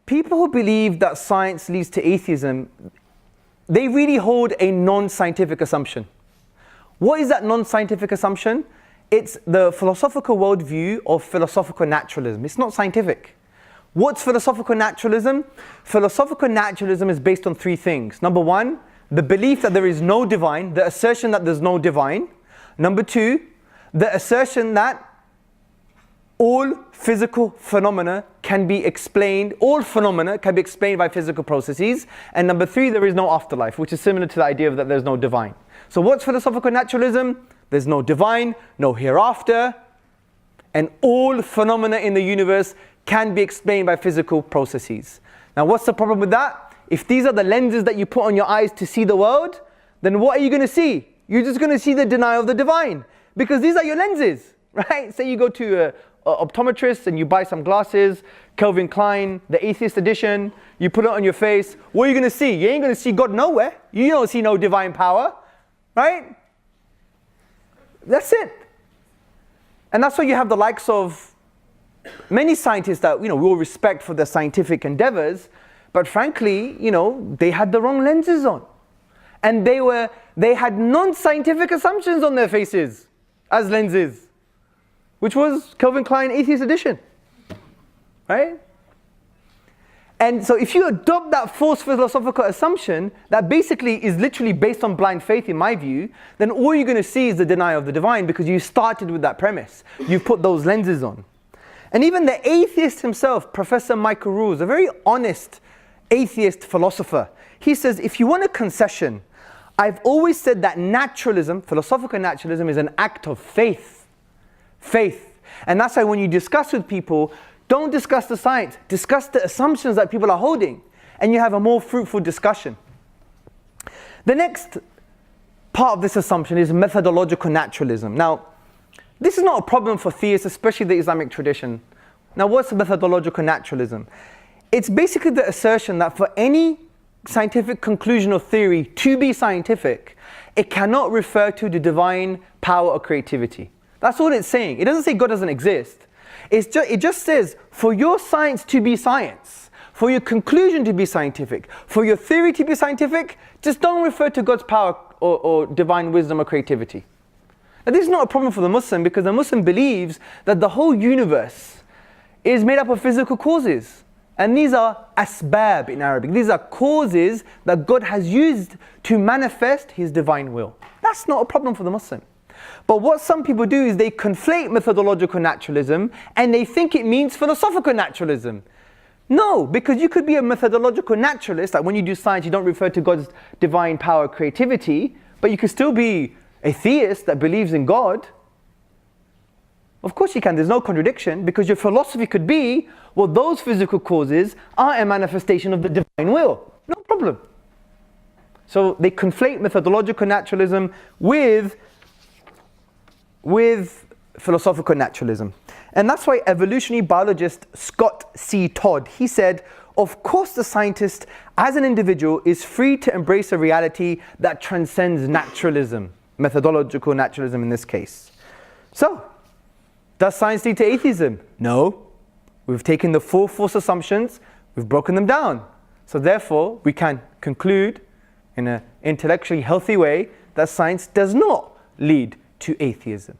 people who believe that science leads to atheism, they really hold a non-scientific assumption. What is that non-scientific assumption? It's the philosophical worldview of philosophical naturalism. It's not scientific. What's philosophical naturalism? Philosophical naturalism is based on three things. Number one, the belief that there is no divine, the assertion that there's no divine. Number two, the assertion that all physical phenomena can be explained, all phenomena can be explained by physical processes. And number three, there is no afterlife, which is similar to the idea of that there's no divine. So what's philosophical naturalism? There's no divine, no hereafter, and all phenomena in the universe can be explained by physical processes. Now what's the problem with that? If these are the lenses that you put on your eyes to see the world, then what are you going to see? You're just going to see the denial of the divine, because these are your lenses, right? Say you go to an optometrist and you buy some glasses, Calvin Klein, the Atheist edition, you put it on your face. What are you going to see? You ain't going to see God nowhere. You don't see no divine power, right? That's it. And that's why you have the likes of many scientists that, we all respect for their scientific endeavors, but frankly, they had the wrong lenses on. And they had non-scientific assumptions on their faces as lenses, which was Calvin Klein Atheist edition, right? And so if you adopt that false philosophical assumption that basically is literally based on blind faith, in my view, then all you're going to see is the denial of the divine, because you started with that premise. You've put those lenses on. And even the atheist himself, Professor Michael Ruse, a very honest atheist philosopher, he says, if you want a concession, I've always said that naturalism, philosophical naturalism, is an act of faith. Faith. And that's why when you discuss with people, don't discuss the science, discuss the assumptions that people are holding, and you have a more fruitful discussion. The next part of this assumption is methodological naturalism. Now, this is not a problem for theists, especially the Islamic tradition. Now, what's methodological naturalism? It's basically the assertion that for any scientific conclusion or theory to be scientific, it cannot refer to the divine power or creativity. That's all it's saying. It doesn't say God doesn't exist. It just says, for your science to be science, for your conclusion to be scientific, for your theory to be scientific, just don't refer to God's power or divine wisdom or creativity. Now, this is not a problem for the Muslim, because the Muslim believes that the whole universe is made up of physical causes. And these are asbab in Arabic. These are causes that God has used to manifest His divine will. That's not a problem for the Muslim. But what some people do is they conflate methodological naturalism and they think it means philosophical naturalism. No, because you could be a methodological naturalist, like when you do science you don't refer to God's divine power, creativity, but you could still be a theist that believes in God. Of course you can, there's no contradiction, because your philosophy could be, well, those physical causes are a manifestation of the divine will. No problem. So they conflate methodological naturalism with philosophical naturalism. And that's why evolutionary biologist Scott C. Todd, he said, of course the scientist as an individual is free to embrace a reality that transcends naturalism, methodological naturalism in this case. So, does science lead to atheism? No. We've taken the four false assumptions, we've broken them down. So therefore, we can conclude in an intellectually healthy way that science does not lead to atheism.